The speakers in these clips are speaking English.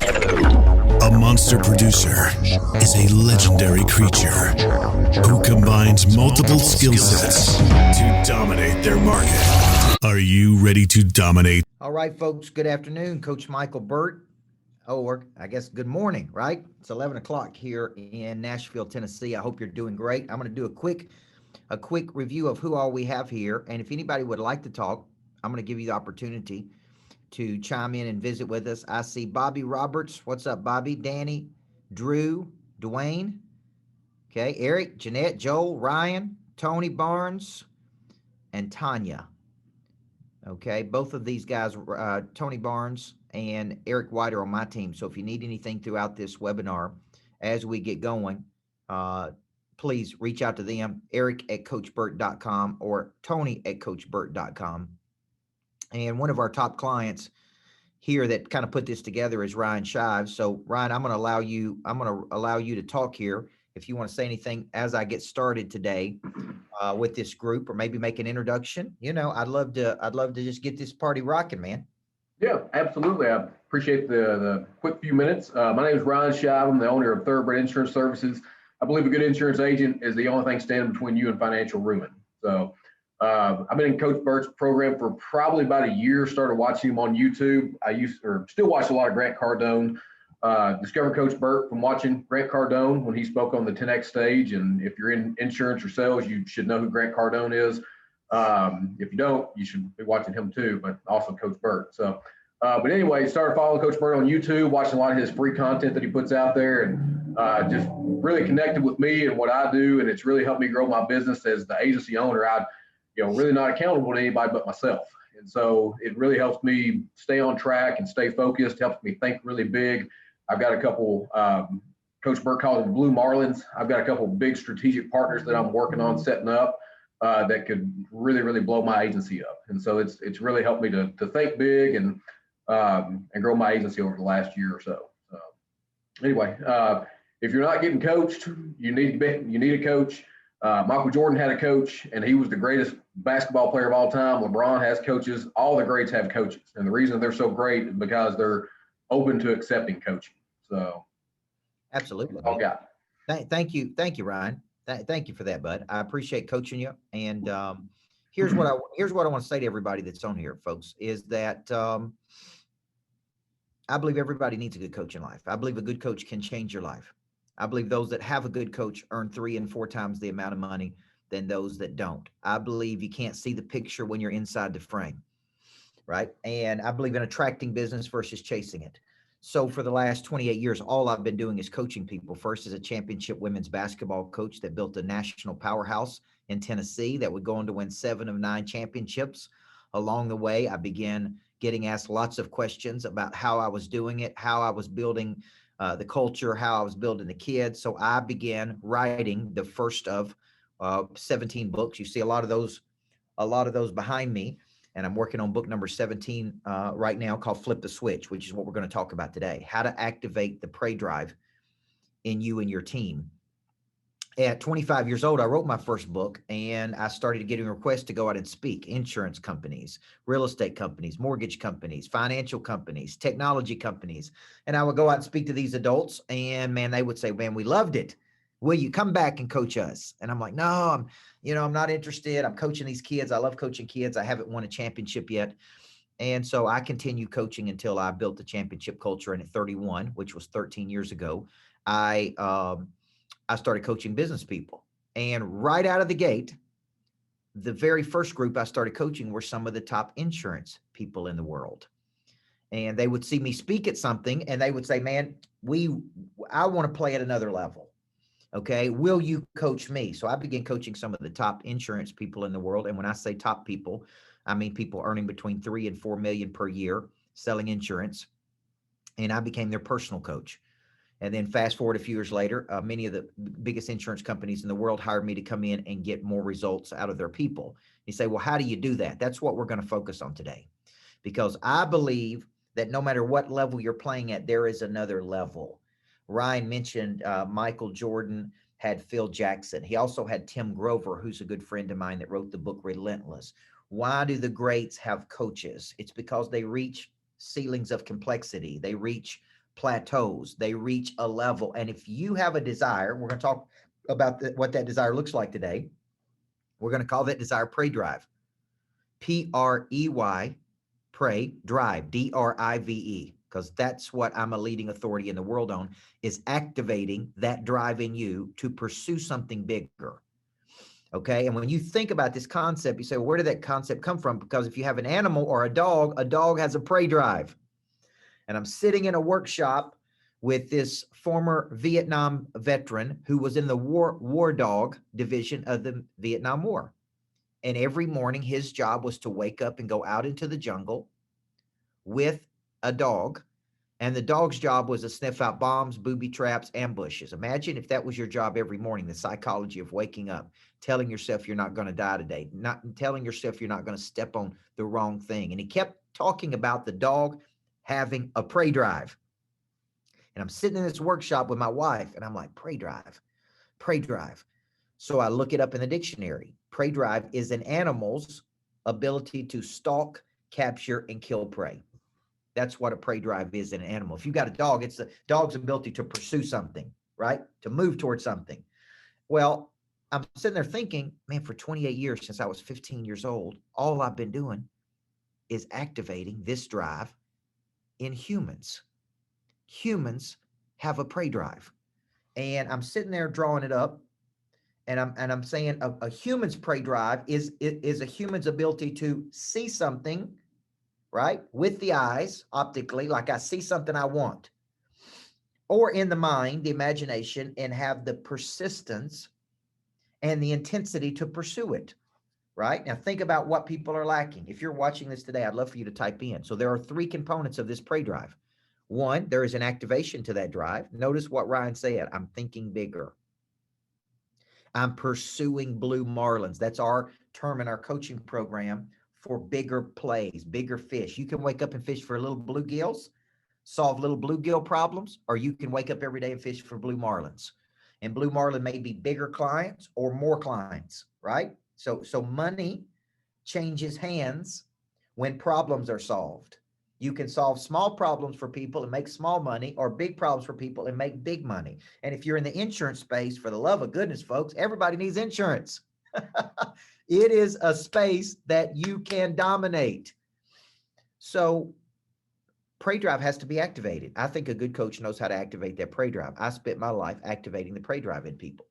A monster producer is a legendary creature who combines multiple skill sets to dominate their market. Are you ready to dominate? All right, folks, good afternoon. Coach Michael BURT. Or I guess good morning, right? It's 11 o'clock here in Nashville, Tennessee. I hope you're doing great. I'm going to do a quick review of who all we have here. And if anybody would like to talk, I'm going to give you the opportunity to chime in and visit with us. I see Bobby Roberts. What's up, Bobby? Danny, Drew, Dwayne. Okay, Eric, Jeanette, Joel, Ryan, Tony Barnes, and Tanya. Okay, both of these guys, Tony Barnes and Eric White, are on my team. So if you need anything throughout this webinar as we get going, please reach out to them, eric@coachburt.com or tony@coachburt.com. And one of our top clients here that kind of put this together is Ryan Shives. So Ryan, I'm going to allow you to talk here. If you want to say anything as I get started today with this group, or maybe make an introduction, I'd love to just get this party rocking, man. Yeah, absolutely. I appreciate the quick few minutes. My name is Ryan Shive. I'm the owner of Thoroughbred Insurance Services. I believe a good insurance agent is the only thing standing between you and financial ruin. So I've been in Coach Burt's program for probably about a year. Started watching him on YouTube. Still watch a lot of Grant Cardone. Discovered Coach Burt from watching Grant Cardone when he spoke on the 10X stage. And if you're in insurance or sales, you should know who Grant Cardone is. If you don't, you should be watching him too, but also Coach Burt. So, but anyway, started following Coach Burt on YouTube, watching a lot of his free content that he puts out there, and just really connected with me and what I do. And it's really helped me grow my business as the agency owner. Really not accountable to anybody but myself. And so it really helps me stay on track and stay focused, helps me think really big. I've got a couple, Coach Burt calls them Blue Marlins. I've got a couple big strategic partners that I'm working on setting up that could really, really blow my agency up. And so it's really helped me to think big and grow my agency over the last year or so. Anyway, if you're not getting coached, you need a coach. Michael Jordan had a coach, and he was the greatest basketball player of all time. LeBron has coaches. All the greats have coaches. And the reason they're so great is because they're open to accepting coaching. So absolutely. All got. Thank you, Ryan. Thank you for that, bud. I appreciate coaching you. And here's what I want to say to everybody that's on here, folks, is that I believe everybody needs a good coach in life. I believe a good coach can change your life. I believe those that have a good coach earn 3 and 4 times the amount of money than those that don't. I believe you can't see the picture when you're inside the frame, right? And I believe in attracting business versus chasing it. So for the last 28 years, all I've been doing is coaching people. First as a championship women's basketball coach that built a national powerhouse in Tennessee that would go on to win 7 of 9 championships. Along the way, I began getting asked lots of questions about how I was doing it, how I was building the culture, how I was building the kids. So I began writing the first of 17 books. You see a lot of those behind me. And I'm working on book number 17 right now, called Flip the Switch, which is what we're going to talk about today. How to activate the prey drive in you and your team. At 25 years old, I wrote my first book, and I started getting requests to go out and speak. Insurance companies, real estate companies, mortgage companies, financial companies, technology companies. And I would go out and speak to these adults, and man, they would say, man, we loved it. Will you come back and coach us? And I'm like, no, I'm not interested. I'm coaching these kids. I love coaching kids. I haven't won a championship yet. And so I continued coaching until I built the championship culture. And at 31, which was 13 years ago, I started coaching business people. And right out of the gate, the very first group I started coaching were some of the top insurance people in the world. And they would see me speak at something and they would say, man, I want to play at another level. Okay, will you coach me? So I began coaching some of the top insurance people in the world. And when I say top people, I mean people earning between 3 and 4 million per year selling insurance. And I became their personal coach. And then fast forward a few years later, many of the biggest insurance companies in the world hired me to come in and get more results out of their people. You say, well, how do you do that? That's what we're going to focus on today, because I believe that no matter what level you're playing at, there is another level. Ryan mentioned Michael Jordan had Phil Jackson. He also had Tim Grover, who's a good friend of mine that wrote the book Relentless. Why do the greats have coaches? It's because they reach ceilings of complexity. They reach plateaus. They reach a level. And if you have a desire, we're going to talk about what that desire looks like today. We're going to call that desire prey drive. P-R-E-Y, pray, drive, D-R-I-V-E, because that's what I'm a leading authority in the world on, is activating that drive in you to pursue something bigger. Okay. And when you think about this concept, you say, well, where did that concept come from? Because if you have an animal or a dog has a prey drive. And I'm sitting in a workshop with this former Vietnam veteran who was in the war dog division of the Vietnam War. And every morning his job was to wake up and go out into the jungle with a dog. And the dog's job was to sniff out bombs, booby traps, ambushes. Imagine if that was your job every morning, the psychology of waking up, telling yourself you're not going to die today, not telling yourself you're not going to step on the wrong thing. And he kept talking about the dog having a prey drive. And I'm sitting in this workshop with my wife and I'm like, prey drive, prey drive. So I look it up in the dictionary. Prey drive is an animal's ability to stalk, capture, and kill prey. That's what a prey drive is in an animal. If you got a dog, it's the dog's ability to pursue something, right? To move towards something. Well, I'm sitting there thinking, man, for 28 years, since I was 15 years old, all I've been doing is activating this drive in humans. Humans have a prey drive. And I'm sitting there drawing it up. And I'm saying a human's prey drive is a human's ability to see something, right? With the eyes, optically, like I see something I want. Or in the mind, the imagination, and have the persistence and the intensity to pursue it, right? Now think about what people are lacking. If you're watching this today, I'd love for you to type in. So there are three components of this prey drive. One, there is an activation to that drive. Notice what Ryan said. I'm thinking bigger. I'm pursuing blue marlins. That's our term in our coaching program for bigger plays, bigger fish. You can wake up and fish for little bluegills, solve little bluegill problems, or you can wake up every day and fish for blue marlins. And blue marlin may be bigger clients or more clients, right? So money changes hands when problems are solved. You can solve small problems for people and make small money, or big problems for people and make big money. And if you're in the insurance space, for the love of goodness, folks, everybody needs insurance. It is a space that you can dominate. So prey drive has to be activated. I think a good coach knows how to activate that prey drive. I spent my life activating the prey drive in people.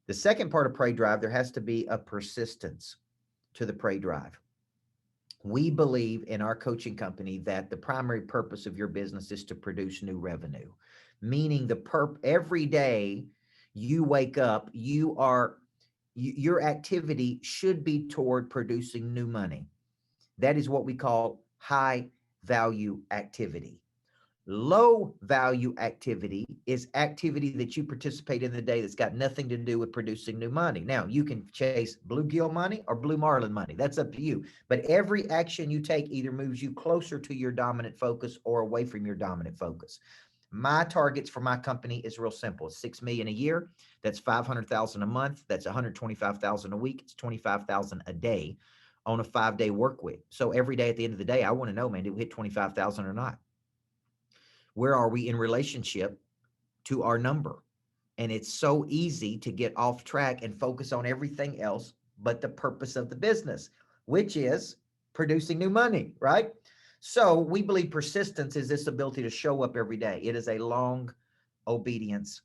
The second part of prey drive, there has to be a persistence to the prey drive. We believe in our coaching company that the primary purpose of your business is to produce new revenue, meaning every day you wake up, your activity should be toward producing new money. That is what we call high value activity. Low value activity is activity that you participate in the day that's got nothing to do with producing new money. Now, you can chase bluegill money or blue marlin money. That's up to you. But every action you take either moves you closer to your dominant focus or away from your dominant focus. My targets for my company is real simple. It's $6 million a year. That's $500,000 a month. That's $125,000 a week. It's $25,000 a day on a 5-day work week. So every day at the end of the day, I want to know, man, did we hit 25,000 or not? Where are we in relationship to our number? And it's so easy to get off track and focus on everything else but the purpose of the business, which is producing new money, right? So we believe persistence is this ability to show up every day. It is a long obedience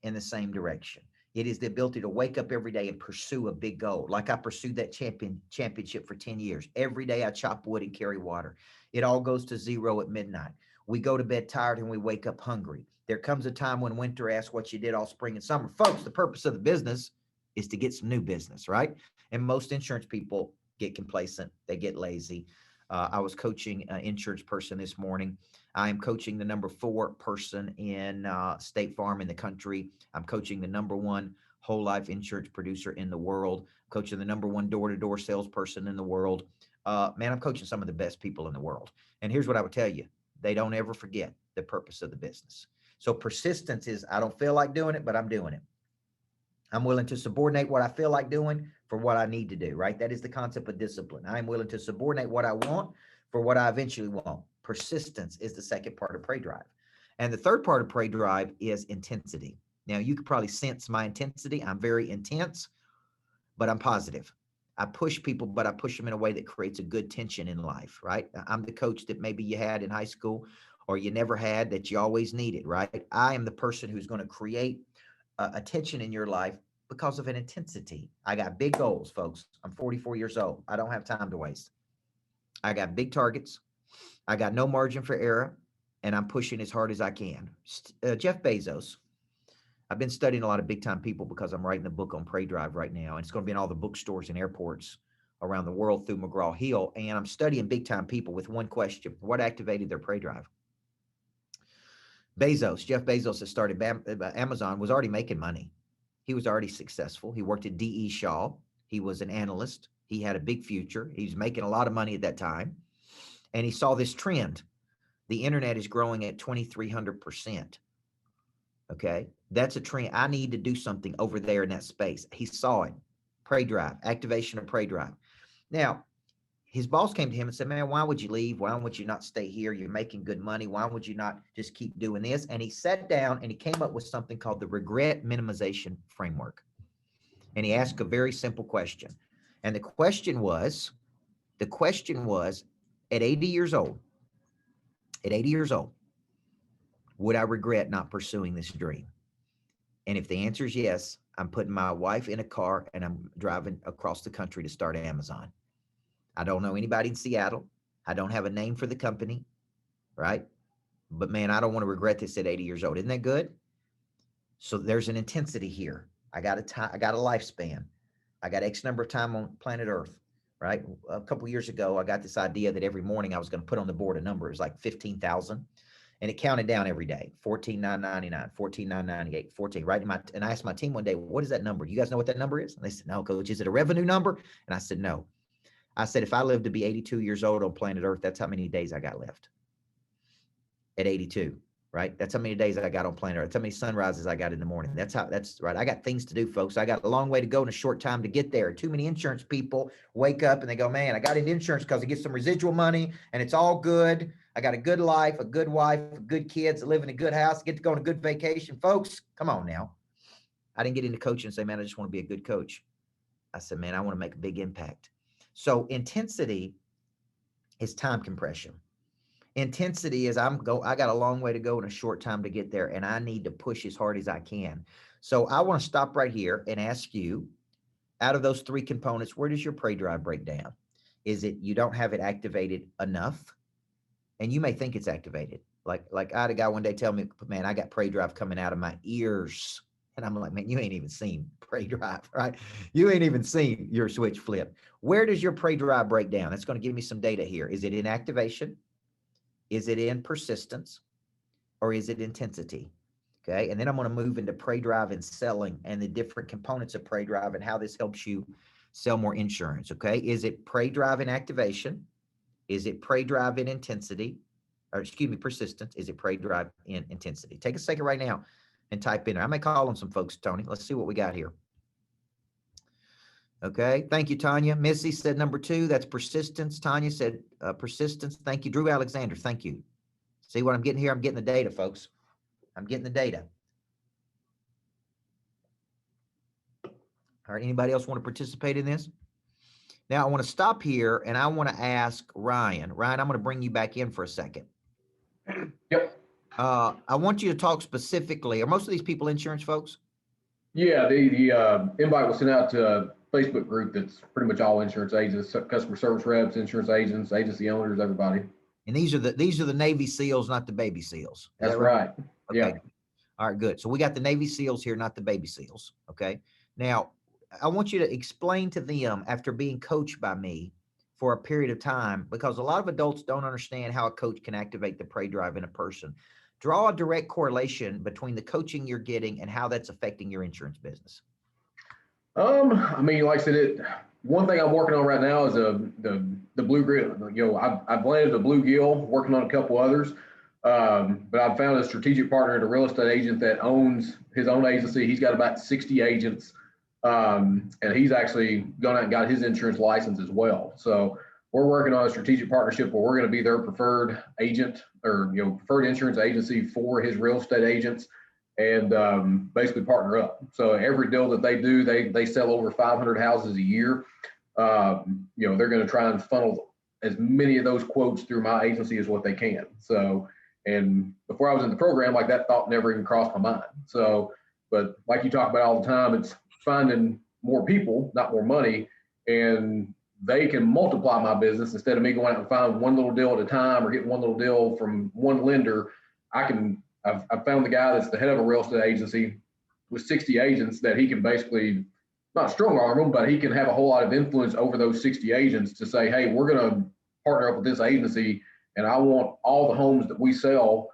in the same direction. It is the ability to wake up every day and pursue a big goal. Like I pursued that championship for 10 years. Every day I chop wood and carry water. It all goes to zero at midnight. We go to bed tired and we wake up hungry. There comes a time when winter asks what you did all spring and summer. Folks, the purpose of the business is to get some new business, right? And most insurance people get complacent. They get lazy. I was coaching an insurance person this morning. I am coaching the number 4 person in State Farm in the country. I'm coaching the number 1 whole life insurance producer in the world, coaching the number 1 door-to-door salesperson in the world. Man, I'm coaching some of the best people in the world. And here's what I would tell you. They don't ever forget the purpose of the business. So persistence is, I don't feel like doing it, but I'm doing it. I'm willing to subordinate what I feel like doing for what I need to do, right? That is the concept of discipline. I'm willing to subordinate what I want for what I eventually want. Persistence is the second part of prey drive. And the third part of Pray Drive is intensity. Now, you could probably sense my intensity. I'm very intense, but I'm positive. I push people, but I push them in a way that creates a good tension in life, right? I'm the coach that maybe you had in high school or you never had that you always needed, right? I am the person who's going to create a tension in your life because of an intensity. I got big goals, folks. I'm 44 years old. I don't have time to waste. I got big targets. I got no margin for error, and I'm pushing as hard as I can. Jeff Bezos. I've been studying a lot of big time people because I'm writing a book on Pray Drive right now, and it's going to be in all the bookstores and airports around the world through McGraw-Hill. And I'm studying big time people with one question: what activated their Pray Drive? Bezos, Jeff Bezos, that started Amazon, was already making money. He was already successful. He worked at D.E. Shaw. He was an analyst. He had a big future. He was making a lot of money at that time. And he saw this trend. The internet is growing at 2,300%. Okay. That's a trend. I need to do something over there in that space. He saw it. Pray Drive, activation of Pray Drive. Now, his boss came to him and said, man, why would you leave? Why would you not stay here? You're making good money. Why would you not just keep doing this? And he sat down and he came up with something called the regret minimization framework. And he asked a very simple question. And the question was, at 80 years old, would I regret not pursuing this dream? And if the answer is yes, I'm putting my wife in a car and I'm driving across the country to start Amazon. I don't know anybody in Seattle. I don't have a name for the company, right? But man, I don't want to regret this at 80 years old. Isn't that good? So there's an intensity here. I got a lifespan. I got X number of time on planet Earth, right? A couple of years ago, I got this idea that every morning I was going to put on the board a number. It was like 15,000. And it counted down every day, 14,999, 14,998, 14, right? And I asked my team one day, what is that number? Do you guys know what that number is? And they said, no, coach, is it a revenue number? And I said, no. I said, if I live to be 82 years old on planet Earth, that's how many days I got left at 82, right? That's how many days I got on planet Earth. That's how many sunrises I got in the morning. That's right. I got things to do, folks. I got a long way to go in a short time to get there. Too many insurance people wake up and they go, man, I got into insurance because I get some residual money and it's all good. I got a good life, a good wife, good kids, I live in a good house, get to go on a good vacation. Folks, come on now. I didn't get into coaching and say, man, I just want to be a good coach. I said, man, I want to make a big impact. So intensity is time compression. Intensity is I got a long way to go in a short time to get there, and I need to push as hard as I can. So I want to stop right here and ask you, out of those three components, where does your Pray Drive break down? Is it you don't have it activated enough? And you may think it's activated. Like I had a guy one day tell me, man, I got Pray Drive coming out of my ears. And I'm like, man, you ain't even seen Pray Drive, right? You ain't even seen your switch flip. Where does your Pray Drive break down? That's going to give me some data here. Is it in activation? Is it in persistence? Or is it intensity? Okay. And then I'm going to move into Pray Drive and selling and the different components of Pray Drive and how this helps you sell more insurance. Okay. Is it Pray Drive in activation? Is it Pray Drive in intensity? Or excuse me, persistence? Is it Pray Drive in intensity? Take a second right now and type in there. I may call on some folks, Tony. Let's see what we got here. Okay. Thank you, Tanya. Missy said number 2. That's persistence. Tanya said persistence. Thank you. Drew Alexander. Thank you. See what I'm getting here? I'm getting the data, folks. I'm getting the data. All right. Anybody else want to participate in this? Now, I want to stop here and I want to ask Ryan. Ryan, I'm going to bring you back in for a second. Yep. I want you to talk specifically. Are most of these people insurance folks? Yeah, the invite was sent out to a Facebook group that's pretty much all insurance agents, customer service reps, insurance agents, agency owners, everybody. And these are the Navy SEALs, not the baby SEAls. That's right. Okay. Yeah. All right, good. So we got the Navy SEALs here, not the baby SEALs. Okay. Now, I want you to explain to them, after being coached by me for a period of time, because a lot of adults don't understand how a coach can activate the Pray Drive in a person. Draw a direct correlation between the coaching you're getting and how that's affecting your insurance business. I mean, like I said, one thing I'm working on right now is the bluegill. You know, I've landed a bluegill, working on a couple others. But I've found a strategic partner, a real estate agent that owns his own agency. He's got about 60 agents. And he's actually gone out and got his insurance license as well. So we're working on a strategic partnership where we're going to be their preferred agent, or preferred insurance agency for his real estate agents, and basically partner up. So every deal that they do, they sell over 500 houses a year. They're going to try and funnel as many of those quotes through my agency as what they can. So, and before I was in the program, like, that thought never even crossed my mind. So, but like you talk about all the time, it's finding more people, not more money, and they can multiply my business instead of me going out and find one little deal at a time or getting one little deal from one lender. I've found the guy that's the head of a real estate agency with 60 agents that he can basically not strong arm them, but he can have a whole lot of influence over those 60 agents to say, hey, we're going to partner up with this agency, and I want all the homes that we sell,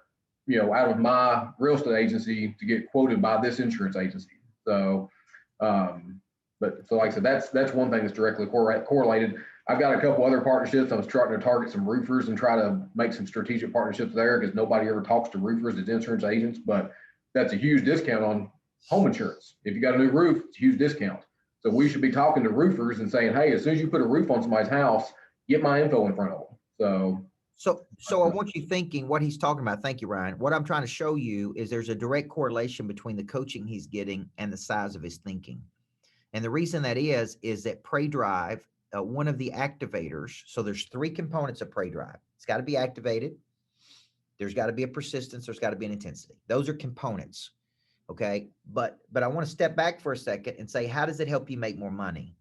out of my real estate agency to get quoted by this insurance agency. So, so like I said, that's one thing that's directly correlated. I've got a couple other partnerships. I was trying to target some roofers and try to make some strategic partnerships there, because nobody ever talks to roofers as insurance agents, but that's a huge discount on home insurance. If you got a new roof, it's a huge discount. So we should be talking to roofers and saying, hey, as soon as you put a roof on somebody's house, get my info in front of them. So I want you thinking what he's talking about. Thank you, Ryan. What I'm trying to show you is there's a direct correlation between the coaching he's getting and the size of his thinking. And the reason that is that Prey Drive, one of the activators, so there's 3 components of Prey Drive. It's got to be activated. There's got to be a persistence. There's got to be an intensity. Those are components. Okay. But I want to step back for a second and say, how does it help you make more money?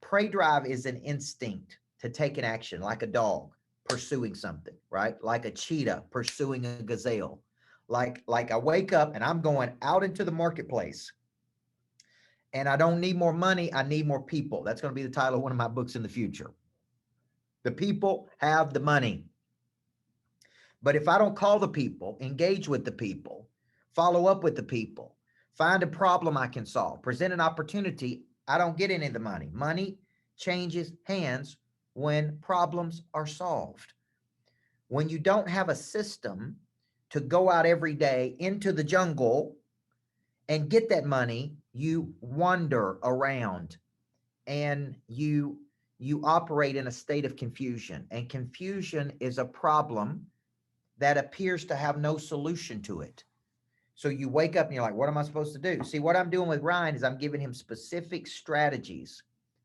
Prey Drive is an instinct to take an action, like a dog pursuing something, right? Like a cheetah pursuing a gazelle. Like I wake up and I'm going out into the marketplace, and I don't need more money. I need more people. That's going to be the title of one of my books in the future. The people have the money. But if I don't call the people, engage with the people, follow up with the people, find a problem I can solve, present an opportunity, I don't get any of the money. Money changes hands when problems are solved. When you don't have a system to go out every day into the jungle and get that money, you wander around and you operate in a state of confusion. And confusion is a problem that appears to have no solution to it. So you wake up and you're like, what am I supposed to do? See, what I'm doing with Ryan is I'm giving him specific strategies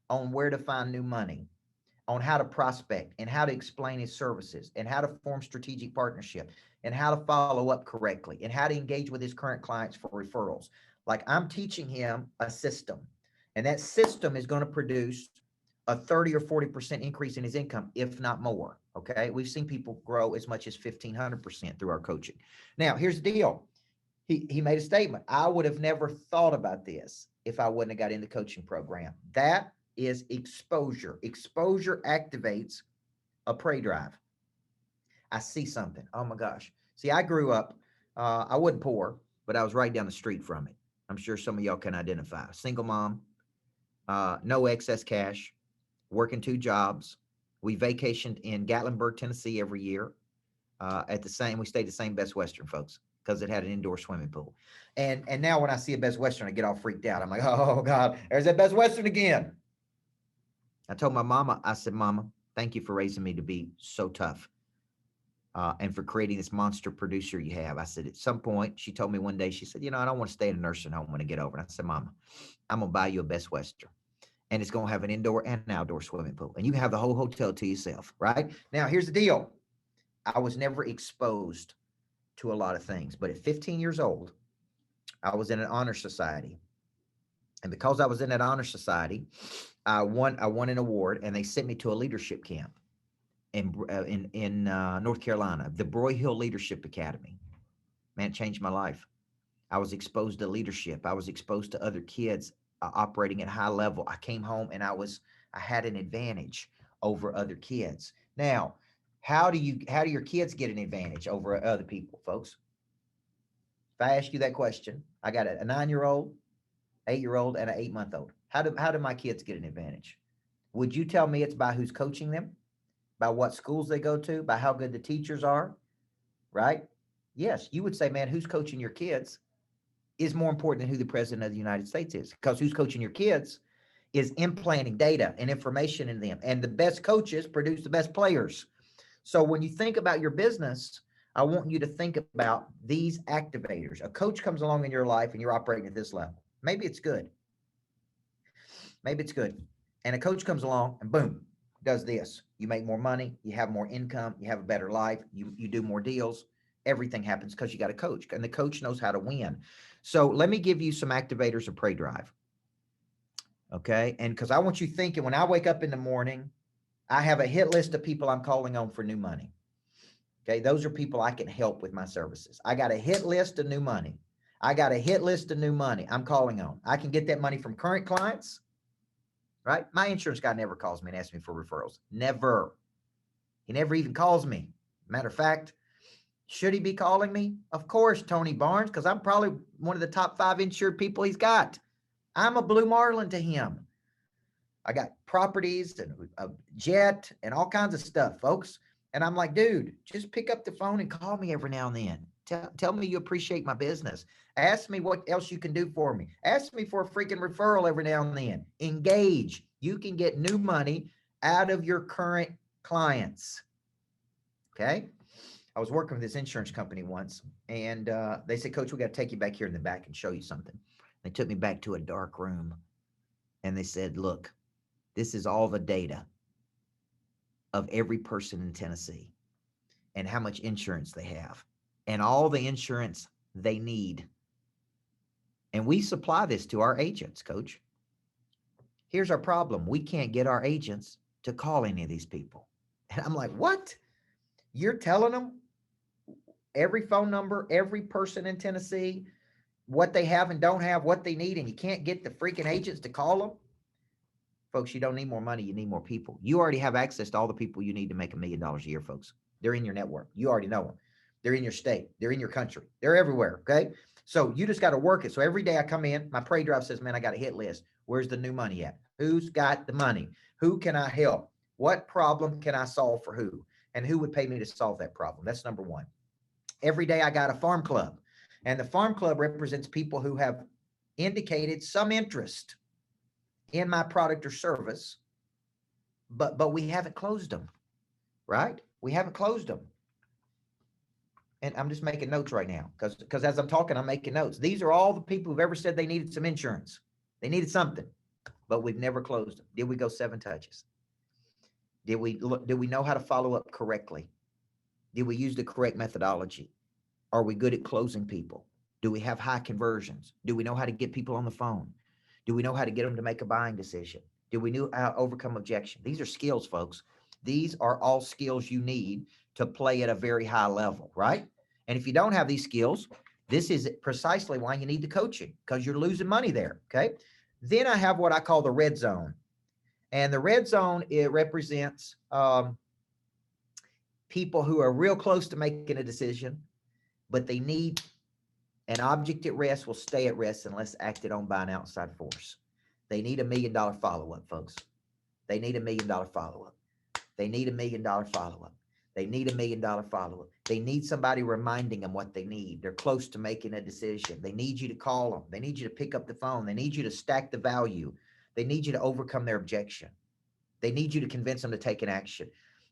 on where to find new money, on how to prospect and how to explain his services and how to form strategic partnership and how to follow up correctly and how to engage with his current clients for referrals. Like, I'm teaching him a system, and that system is going to produce a 30 or 40% increase in his income, if not more. Okay. We've seen people grow as much as 1,500% through our coaching. Now, here's the deal. He made a statement. I would have never thought about this if I wouldn't have got in the coaching program. That is exposure. Exposure activates a Prey Drive. I see something. Oh my gosh. See, I grew up, I wasn't poor, but I was right down the street from it. I'm sure some of y'all can identify. Single mom, no excess cash, working 2 jobs. We vacationed in Gatlinburg, Tennessee every year. We stayed the same Best Western, folks, because it had an indoor swimming pool. And now when I see a Best Western, I get all freaked out. I'm like, oh God, there's that Best Western again. I told my mama, I said, Mama, thank you for raising me to be so tough. And for creating this monster producer you have. I said, at some point, she told me one day, she said, I don't want to stay in a nursing home when I get over. And I said, Mama, I'm going to buy you a Best Western. And it's going to have an indoor and an outdoor swimming pool. And you can have the whole hotel to yourself, right? Now, here's the deal. I was never exposed to a lot of things. But at 15 years old, I was in an honor society. And because I was in that honor society, I won an award, and they sent me to a leadership camp in North Carolina, the Broyhill Leadership Academy. Man, it changed my life. I was exposed to leadership. I was exposed to other kids operating at high level. I came home and I had an advantage over other kids. Now, how do your kids get an advantage over other people, folks? If I ask you that question, I got a 9-year-old, 8-year-old, and an 8-month-old. How do my kids get an advantage? Would you tell me it's by who's coaching them, by what schools they go to, by how good the teachers are, right? Yes, you would say, man, who's coaching your kids is more important than who the president of the United States is, because who's coaching your kids is implanting data and information in them. And the best coaches produce the best players. So when you think about your business, I want you to think about these activators. A coach comes along in your life and you're operating at this level. Maybe it's good. Maybe it's good. And a coach comes along and boom, does this. You make more money, you have more income, you have a better life, you do more deals. Everything happens because you got a coach, and the coach knows how to win. So let me give you some activators of Prey Drive. Okay. And because I want you thinking, when I wake up in the morning, I have a hit list of people I'm calling on for new money. Okay. Those are people I can help with my services. I got a hit list of new money. I got a hit list of new money I'm calling on. I can get that money from current clients, right? My insurance guy never calls me and asks me for referrals. Never. He never even calls me. Matter of fact, should he be calling me? Of course, Tony Barnes, because I'm probably one of the top 5 insured people he's got. I'm a blue marlin to him. I got properties and a jet and all kinds of stuff, folks. And I'm like, dude, just pick up the phone and call me every now and then. Tell me you appreciate my business. Ask me what else you can do for me. Ask me for a freaking referral every now and then. Engage. You can get new money out of your current clients. Okay. I was working with this insurance company once, and they said, Coach, we got to take you back here in the back and show you something. They took me back to a dark room, and they said, look, this is all the data of every person in Tennessee and how much insurance they have and all the insurance they need. And we supply this to our agents, Coach. Here's our problem. We can't get our agents to call any of these people. And I'm like, what? You're telling them every phone number, every person in Tennessee, what they have and don't have, what they need, and you can't get the freaking agents to call them? Folks, you don't need more money. You need more people. You already have access to all the people you need to make $1 million a year, folks. They're in your network. You already know them. They're in your state. They're in your country. They're everywhere. Okay. So you just got to work it. So every day I come in, my Prey Drive says, man, I got a hit list. Where's the new money at? Who's got the money? Who can I help? What problem can I solve for who? And who would pay me to solve that problem? That's number one. Every day I got a farm club, and the farm club represents people who have indicated some interest in my product or service, but we haven't closed them, right? We haven't closed them. And I'm just making notes right now because as I'm talking, I'm making notes. These are all the people who've ever said they needed some insurance. They needed something, but we've never closed them. Did we go 7 touches? Did we know how to follow up correctly? Did we use the correct methodology? Are we good at closing people? Do we have high conversions? Do we know how to get people on the phone? Do we know how to get them to make a buying decision? Do we know how to overcome objection? These are skills, folks. These are all skills you need to play at a very high level, right? And if you don't have these skills, this is precisely why you need the coaching, because you're losing money there, okay? Then I have what I call the red zone. And the red zone, it represents people who are real close to making a decision, but they need an object at rest will stay at rest unless acted on by an outside force. They need $1 million follow-up, folks. They need $1 million follow-up. They need $1 million follow-up. They need $1 million follow-up. They need somebody reminding them what they need. They're close to making a decision. They need you to call them. They need you to pick up the phone. They need you to stack the value. They need you to overcome their objection. They need you to convince them to take an action.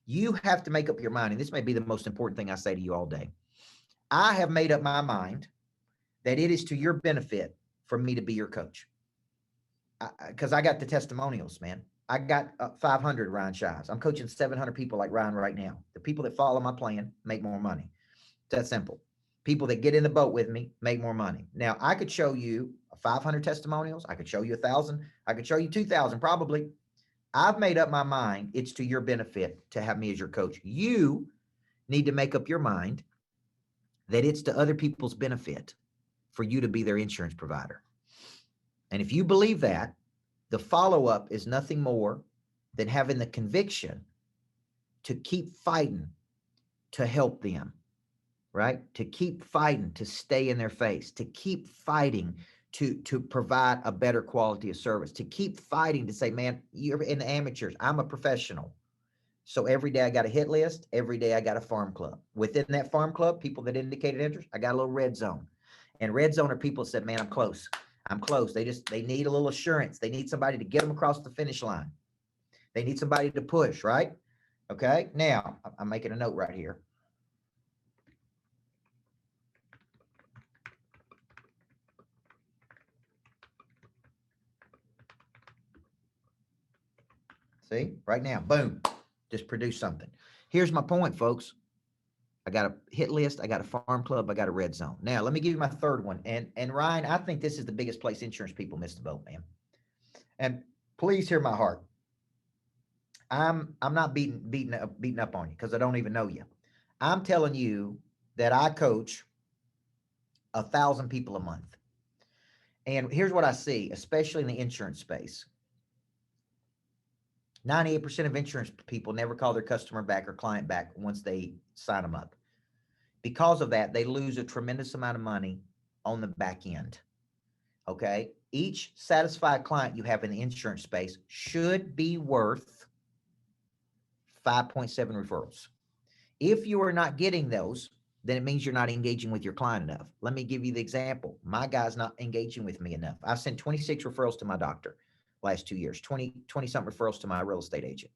You have to make up your mind, and this may be the most important thing I say to you all day. I have made up my mind that it is to your benefit for me to be your coach. Because I got the testimonials, man. I got 500 Ryan Shives. I'm coaching 700 people like Ryan right now. The people that follow my plan make more money. It's that simple. People that get in the boat with me make more money. Now, I could show you 500 testimonials. I could show you 1,000. I could show you 2,000 probably. I've made up my mind. It's to your benefit to have me as your coach. You need to make up your mind that it's to other people's benefit for you to be their insurance provider. And if you believe that, the follow-up is nothing more than having the conviction to keep fighting to help them, right? To keep fighting to stay in their face, to keep fighting to provide a better quality of service, to keep fighting to say, man, you're in the amateurs. I'm a professional. So every day I got a hit list. Every day I got a farm club. Within that farm club, people that indicated interest, I got a little red zone. And red zone are people that said, man, I'm close. I'm close. They need a little assurance. They need somebody to get them across the finish line. They need somebody to push, right? Okay. Now I'm making a note right here. See, right now, boom, just produce something. Here's my point, folks. I got a hit list. I got a farm club. I got a red zone. Now, let me give you my third one. And Ryan, I think this is the biggest place insurance people miss the boat, man. And please hear my heart. I'm not beating up on you because I don't even know you. I'm telling you that I coach 1,000 people a month. And here's what I see, especially in the insurance space. 98% of insurance people never call their customer back or client back once they sign them up. Because of that, they lose a tremendous amount of money on the back end. Okay. Each satisfied client you have in the insurance space should be worth 5.7 referrals. If you are not getting those, then it means you're not engaging with your client enough. Let me give you the example. My guy's not engaging with me enough. I've sent 26 referrals to my doctor last 2 years, 20 something referrals to my real estate agent.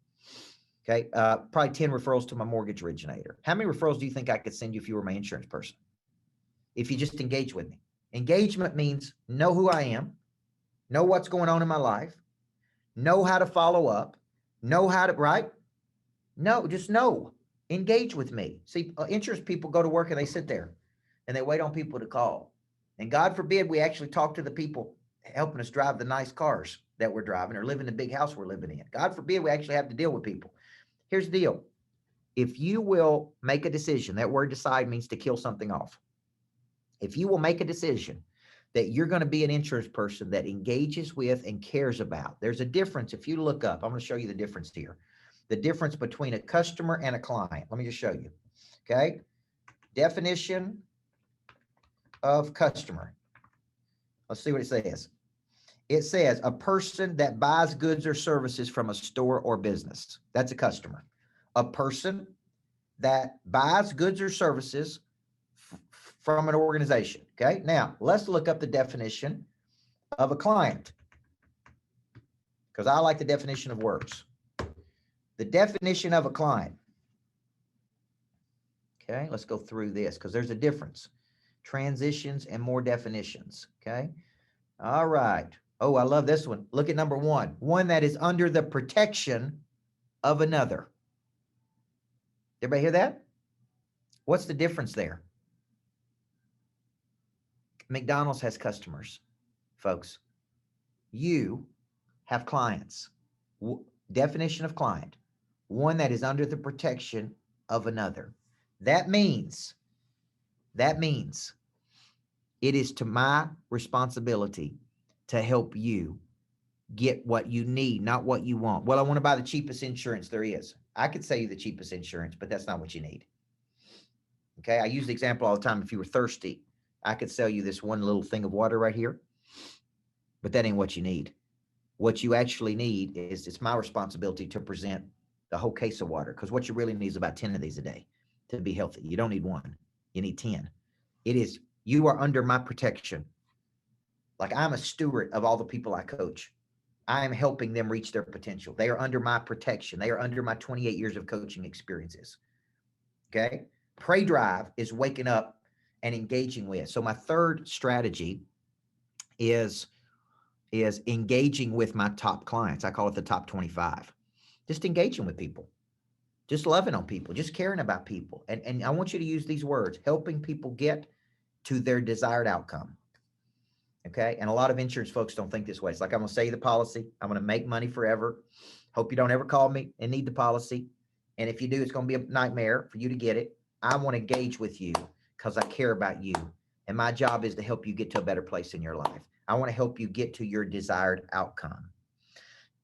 Okay. Probably 10 referrals to my mortgage originator. How many referrals do you think I could send you if you were my insurance person? If you just engage with me. Engagement means know who I am, know what's going on in my life, know how to follow up, know how to, right? No, just know, engage with me. See, insurance people go to work and they sit there and they wait on people to call. And God forbid we actually talk to the people helping us drive the nice cars that we're driving or live in the big house we're living in. God forbid we actually have to deal with people. Here's the deal. If you will make a decision, that word decide means to kill something off. If you will make a decision that you're going to be an insurance person that engages with and cares about, there's a difference. If you look up, I'm going to show you the difference here. The difference between a customer and a client. Let me just show you. Okay. Definition of customer. Let's see what it says. It says a person that buys goods or services from a store or business. That's a customer. A person that buys goods or services from an organization. Okay. Now let's look up the definition of a client because I like the definition of words. The definition of a client. Okay. Let's go through this because there's a difference. Transitions and more definitions. Okay. All right. Oh, I love this one. Look at number one. One that is under the protection of another. Everybody hear that? What's the difference there? McDonald's has customers, folks. You have clients. Definition of client. One that is under the protection of another. That means it is to my responsibility to help you get what you need, not what you want. Well, I want to buy the cheapest insurance there is. I could sell you the cheapest insurance, but that's not what you need. Okay. I use the example all the time. If you were thirsty, I could sell you this one little thing of water right here, but that ain't what you need. What you actually need is it's my responsibility to present the whole case of water because what you really need is about 10 of these a day to be healthy. You don't need one. You need 10. It is, you are under my protection. Like I'm a steward of all the people I coach. I am helping them reach their potential. They are under my protection. They are under my 28 years of coaching experiences. Okay. Pray drive is waking up and engaging with. So my third strategy is engaging with my top clients. I call it the top 25. Just engaging with people, just loving on people, just caring about people. And I want you to use these words, helping people get to their desired outcome. Okay. And a lot of insurance folks don't think this way. It's like, I'm going to sell you the policy. I'm going to make money forever. Hope you don't ever call me and need the policy. And if you do, it's going to be a nightmare for you to get it. I want to engage with you because I care about you. And my job is to help you get to a better place in your life. I want to help you get to your desired outcome.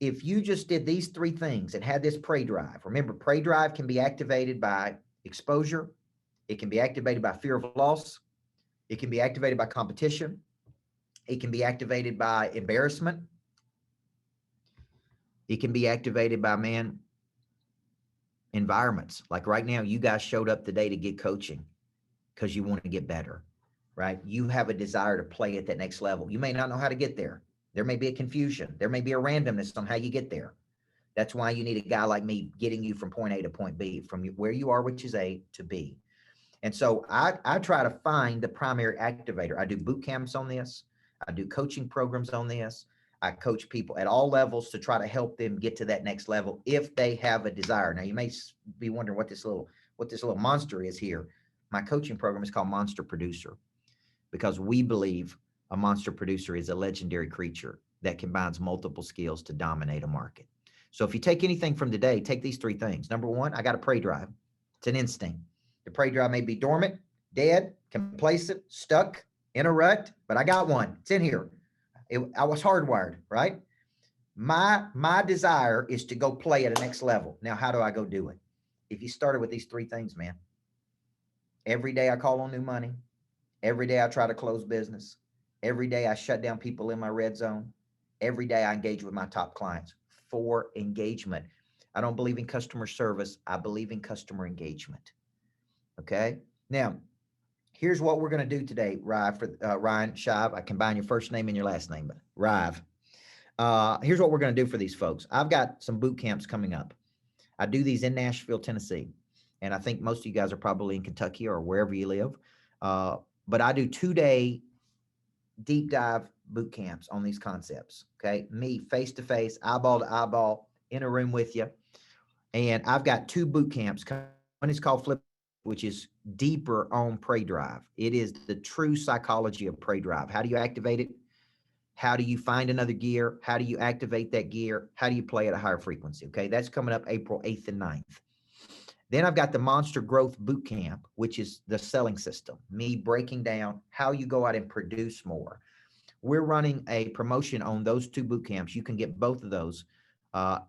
If you just did these three things and had this pray drive, remember, pray drive can be activated by exposure. It can be activated by fear of loss. It can be activated by competition. It can be activated by embarrassment. It can be activated by, environments. Like right now, you guys showed up today to get coaching because you want to get better, right? You have a desire to play at that next level. You may not know how to get there. There may be a confusion. There may be a randomness on how you get there. That's why you need a guy like me getting you from point A to point B, from where you are, which is A, to B. And so I try to find the primary activator. I do boot camps on this. I do coaching programs on this. I coach people at all levels to try to help them get to that next level if they have a desire. Now you may be wondering what this little monster is here. My coaching program is called Monster Producer, because we believe a monster producer is a legendary creature that combines multiple skills to dominate a market. So if you take anything from today, take these three things. Number one, I got a prey drive. It's an instinct. The prey drive may be dormant, dead, complacent, stuck in a rut, but I got one. It's in here. I was hardwired, right? My desire is to go play at a next level. Now, how do I go do it? If you started with these three things, man, every day I call on new money. Every day I try to close business. Every day I shut down people in my red zone. Every day I engage with my top clients for engagement. I don't believe in customer service. I believe in customer engagement. Okay. Now, here's what we're going to do today, Ryan Shive. I combine your first name and your last name, but Rive. Here's what we're going to do for these folks. I've got some boot camps coming up. I do these in Nashville, Tennessee. And I think most of you guys are probably in Kentucky or wherever you live. But I do 2-day deep dive boot camps on these concepts. Okay. Me face to face, eyeball to eyeball, in a room with you. And I've got 2 boot camps. One is called Flip, which is deeper on prey drive. It is the true psychology of prey drive. How do you activate it? How do you find another gear? How do you activate that gear? How do you play at a higher frequency? Okay. That's coming up April 8th and 9th. Then I've got the Monster Growth Boot Camp, which is the selling system, me breaking down how you go out and produce more. We're running a promotion on those 2 boot camps. You can get both of those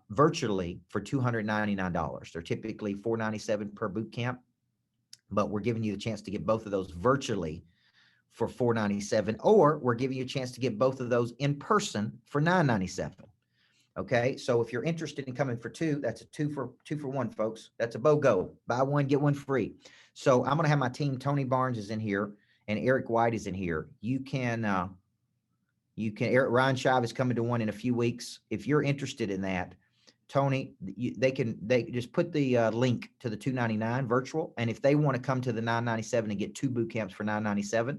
virtually for $299. They're typically $497 per boot camp, but we're giving you the chance to get both of those virtually for $497, or we're giving you a chance to get both of those in person for $997. Okay, so if you're interested in coming for 2, that's a 2 for 1, folks. That's a BOGO. Buy one, get one free. So I'm going to have my team. Tony Barnes is in here and Eric White is in here. Ryan Shive is coming to one in a few weeks. If you're interested in that, Tony, they just put the link to the $299 virtual. And if they want to come to the $997 and get 2 boot camps for $997,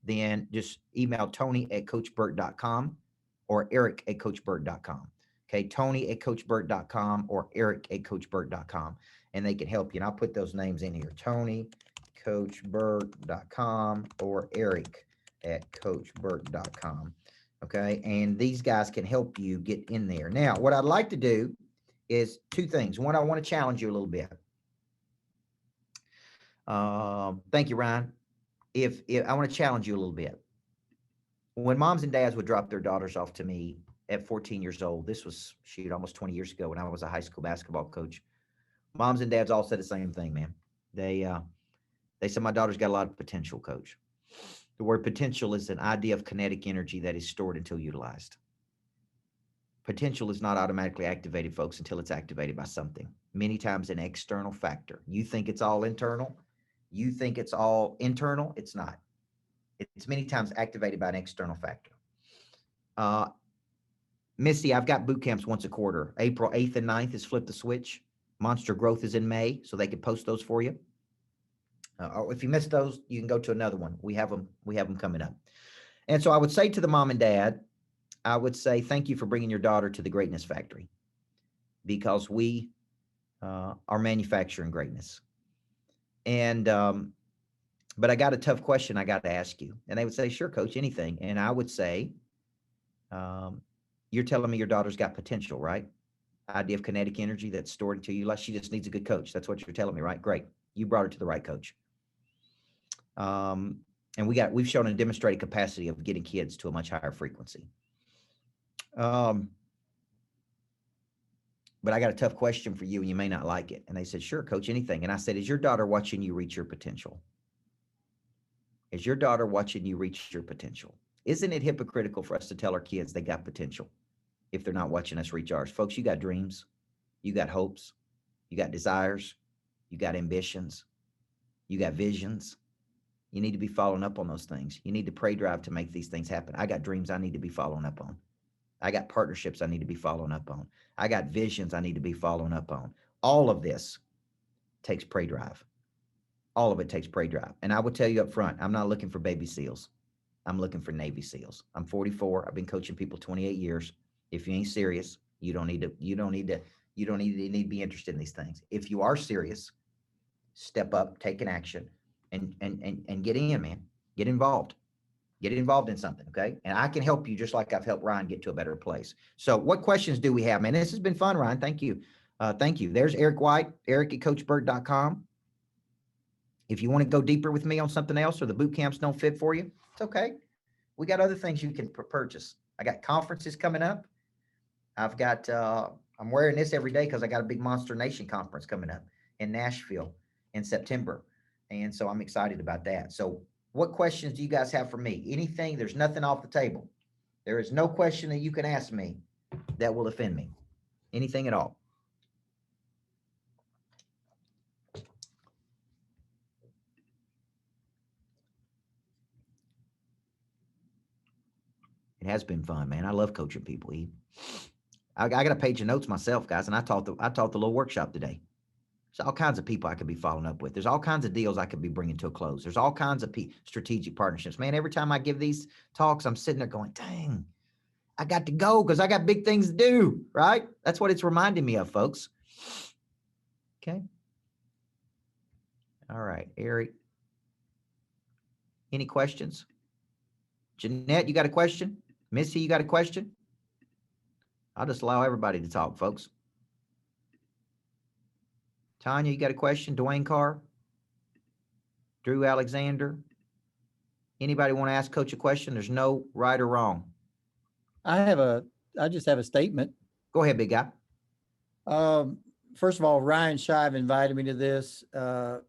then just email Tony@CoachBurt.com or Eric@CoachBurt.com. Okay, Tony@CoachBurt.com or Eric@CoachBurt.com, and they can help you. And I'll put those names in here: Tony@CoachBurt.com or Eric@CoachBurt.com. Okay, and these guys can help you get in there. Now, what I'd like to do is 2 things. One, I want to challenge you a little bit. Thank you, Ryan. If I want to challenge you a little bit. When moms and dads would drop their daughters off to me at 14 years old, this was almost 20 years ago when I was a high school basketball coach. Moms and dads all said the same thing, man. They said, my daughter's got a lot of potential, coach. The word potential is an idea of kinetic energy that is stored until utilized. Potential is not automatically activated, folks, until it's activated by something. Many times an external factor. You think it's all internal. You think it's all internal. It's not. It's many times activated by an external factor. Missy, I've got boot camps once a quarter. April 8th and 9th is Flip the Switch. Monster Growth is in May, so they can post those for you. Or if you missed those, you can go to another one. We have them coming up. And so I would say to the mom and dad, I would say, thank you for bringing your daughter to the Greatness Factory, because we are manufacturing greatness. And, but I got a tough question I got to ask you. And they would say, sure, coach, anything. And I would say, you're telling me your daughter's got potential, right? Idea of kinetic energy that's stored until you, like, she just needs a good coach. That's what you're telling me, right? Great. You brought her to the right coach. And we've shown a demonstrated capacity of getting kids to a much higher frequency. But I got a tough question for you, and you may not like it. And they said, sure, coach, anything. And I said, is your daughter watching you reach your potential? Is your daughter watching you reach your potential? Isn't it hypocritical for us to tell our kids they got potential if they're not watching us reach ours? Folks, you got dreams, you got hopes, you got desires, you got ambitions, you got visions, You need to be following up on those things. You need to pray drive to make these things happen. I got dreams I need to be following up on. I got partnerships I need to be following up on. I got visions I need to be following up on. All of this takes pray drive. All of it takes pray drive. And I will tell you up front, I'm not looking for baby seals. I'm looking for Navy SEALs. I'm 44. I've been coaching people 28 years. If you ain't serious, you don't need to be interested in these things. If you are serious, step up, take an action, and get in, man. Get involved. Get involved in something, okay? And I can help you just like I've helped Ryan get to a better place. So what questions do we have, man? This has been fun, Ryan. Thank you. Thank you. There's Eric White, eric@coachburt.com. If you want to go deeper with me on something else or the boot camps don't fit for you, it's okay. We got other things you can purchase. I got conferences coming up. I've got, I'm wearing this every day because I got a big Monster Nation conference coming up in Nashville in September. And so I'm excited about that. So what questions do you guys have for me? Anything? There's nothing off the table. There is no question that you can ask me that will offend me. Anything at all. It has been fun, man. I love coaching people. I got a page of notes myself, guys, and I taught the little workshop today. There's all kinds of people I could be following up with. There's all kinds of deals I could be bringing to a close. There's all kinds of strategic partnerships. Man, every time I give these talks, I'm sitting there going, dang, I got to go because I got big things to do, right? That's what it's reminding me of, folks. Okay. All right, Eric. Any questions? Jeanette, you got a question? Missy, you got a question? I'll just allow everybody to talk, folks. Tanya, you got a question? Dwayne Carr? Drew Alexander? Anybody want to ask Coach a question? There's no right or wrong. I just have a statement. Go ahead, big guy. First of all, Ryan Shive invited me to this.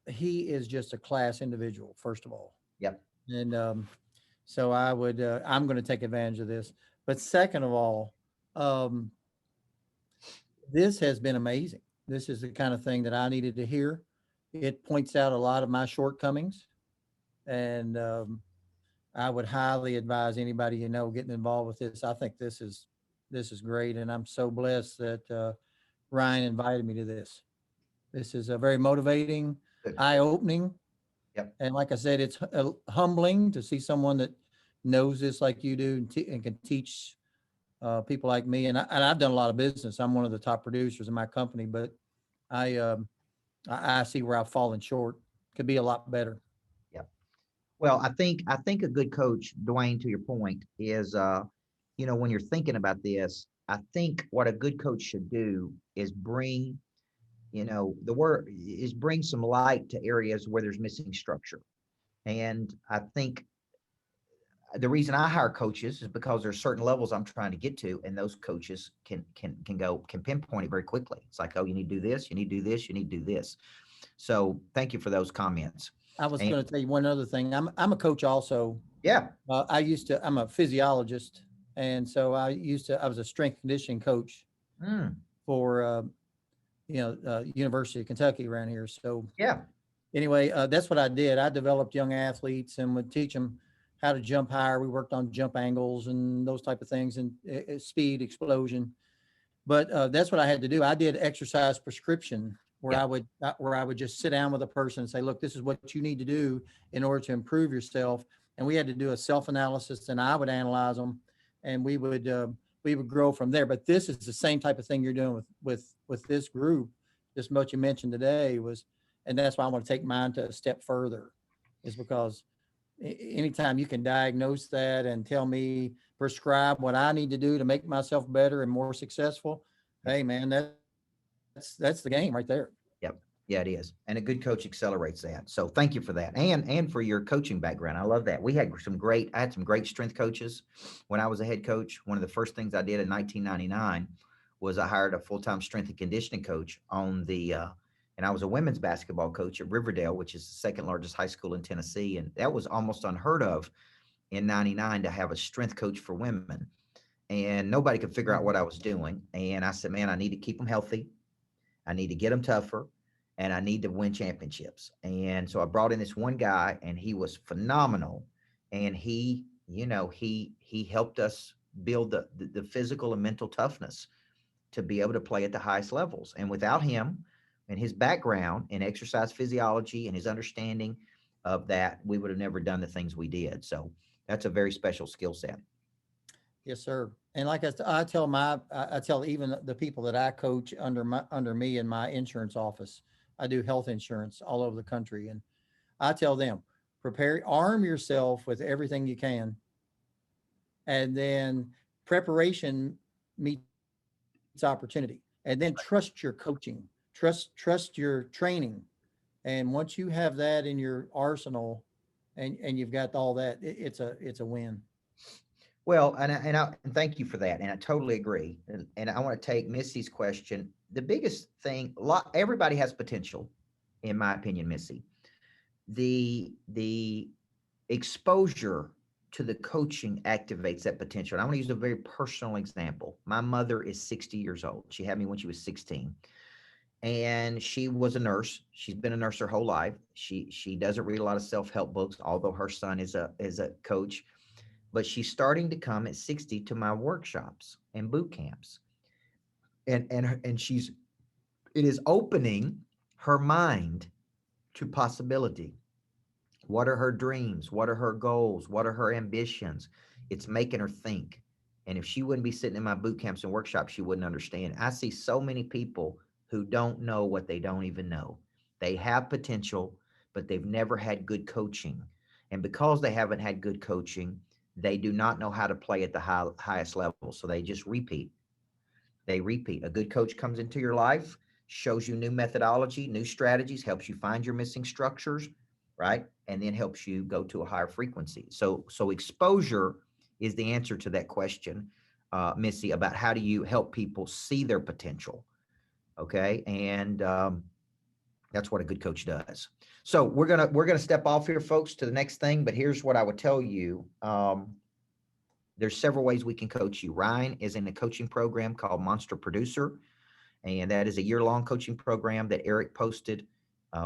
He is just a class individual, first of all. Yep. And so I'm going to take advantage of this. But second of all, this has been amazing. This is the kind of thing that I needed to hear. It points out a lot of my shortcomings. And I would highly advise anybody, getting involved with this. I think this is great. And I'm so blessed that Ryan invited me to this. This is a very motivating, eye-opening. Yep. And like I said, it's humbling to see someone that knows this like you do and can teach people like me. And I've done a lot of business. I'm one of the top producers in my company, but I see where I've fallen short. Could be a lot better. Yep. Well, I think a good coach, Dwayne, to your point, is when you're thinking about this, I think what a good coach should do is bring bring some light to areas where there's missing structure. And I think the reason I hire coaches is because there's certain levels I'm trying to get to, and those coaches can pinpoint it very quickly. It's like, oh, you need to do this, you need to do this, you need to do this. So thank you for those comments. I was going to tell you one other thing. I'm a coach also. Yeah. I'm a physiologist. And so I was a strength conditioning coach for, University of Kentucky around here. So yeah. Anyway, that's what I did. I developed young athletes and would teach them how to jump higher. We worked on jump angles and those type of things, and speed, explosion. But that's what I had to do. I did exercise prescription where I would just sit down with a person and say, look, this is what you need to do in order to improve yourself. And we had to do a self-analysis, and I would analyze them, and we would grow from there. But this is the same type of thing you're doing with this group. Just what you mentioned today and that's why I want to take mine to a step further, is because anytime you can diagnose that and tell me, prescribe what I need to do to make myself better and more successful, hey man, that's the game right there. Yep. Yeah, it is. And a good coach accelerates that. So thank you for that. And for your coaching background. I love that. I had some great strength coaches when I was a head coach. One of the first things I did in 1999 was I hired a full-time strength and conditioning coach and I was a women's basketball coach at Riverdale, which is the second largest high school in Tennessee. And that was almost unheard of in 99 to have a strength coach for women. And nobody could figure out what I was doing. And I said, man, I need to keep them healthy. I need to get them tougher. and I need to win championships. And so I brought in this one guy, and he was phenomenal. And he, he helped us build the physical and mental toughness to be able to play at the highest levels. And without him and his background in exercise physiology and his understanding of that, we would have never done the things we did. So that's a very special skill set. Yes, sir. And like I tell even the people that I coach under me in my insurance office, I do health insurance all over the country. And I tell them, arm yourself with everything you can. And then preparation meets opportunity. And then trust your coaching, trust your training. And once you have that in your arsenal and you've got all that, it's a win. Well, and thank you for that. And I totally agree. And I want to take Missy's question. The biggest thing, everybody has potential, in my opinion, Missy. The exposure to the coaching activates that potential. And I want to use a very personal example. My mother is 60 years old. She had me when she was 16. And she was a nurse. She's been a nurse her whole life. She doesn't read a lot of self-help books, although her son is a coach. But she's starting to come at 60 to my workshops and boot camps. And it is opening her mind to possibility. What are her dreams? What are her goals? What are her ambitions? It's making her think. And if she wouldn't be sitting in my boot camps and workshops, she wouldn't understand. I see so many people who don't know what they don't even know. They have potential, but they've never had good coaching. And because they haven't had good coaching, they do not know how to play at the highest level. So they just repeat. They repeat. A good coach comes into your life, shows you new methodology, new strategies, helps you find your missing structures, right? And then helps you go to a higher frequency. So exposure is the answer to that question, Missy, about how do you help people see their potential. Okay. And that's what a good coach does. So we're gonna step off here, folks, to the next thing. But here's what I would tell you. There's several ways we can coach you. Ryan is in a coaching program called Monster Producer, and that is a year-long coaching program that Eric posted.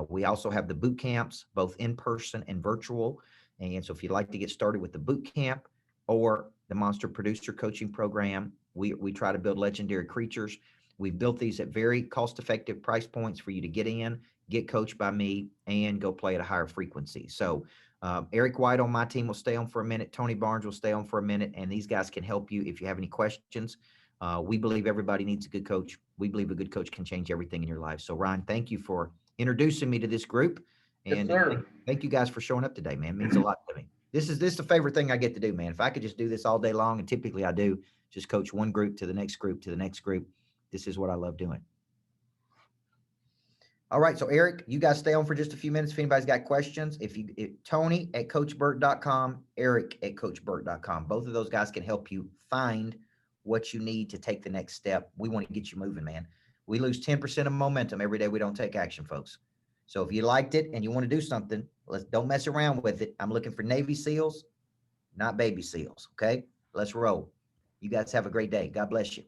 We also have the boot camps, both in person and virtual. And so if you'd like to get started with the boot camp or the Monster Producer coaching program, we try to build legendary creatures. We've built these at very cost-effective price points for you to get in, get coached by me, and go play at a higher frequency. So Eric White on my team will stay on for a minute. Tony Barnes will stay on for a minute, and these guys can help you if you have any questions. We believe everybody needs a good coach. We believe a good coach can change everything in your life. So Ryan, thank you for introducing me to this group. And Yes, thank you guys for showing up today, man. It means a lot to me. This is the favorite thing I get to do, man. If I could just do this all day long, and typically I do, just coach one group to the next group to the next group. This is what I love doing. All right. So Eric, you guys stay on for just a few minutes. If anybody's got questions, Tony at coachburt.com, Eric at coachburt.com. Both of those guys can help you find what you need to take the next step. We want to get you moving, man. We lose 10% of momentum every day we don't take action, folks. So if you liked it and you want to do something, don't mess around with it. I'm looking for Navy SEALs, not baby seals. Okay. Let's roll. You guys have a great day. God bless you.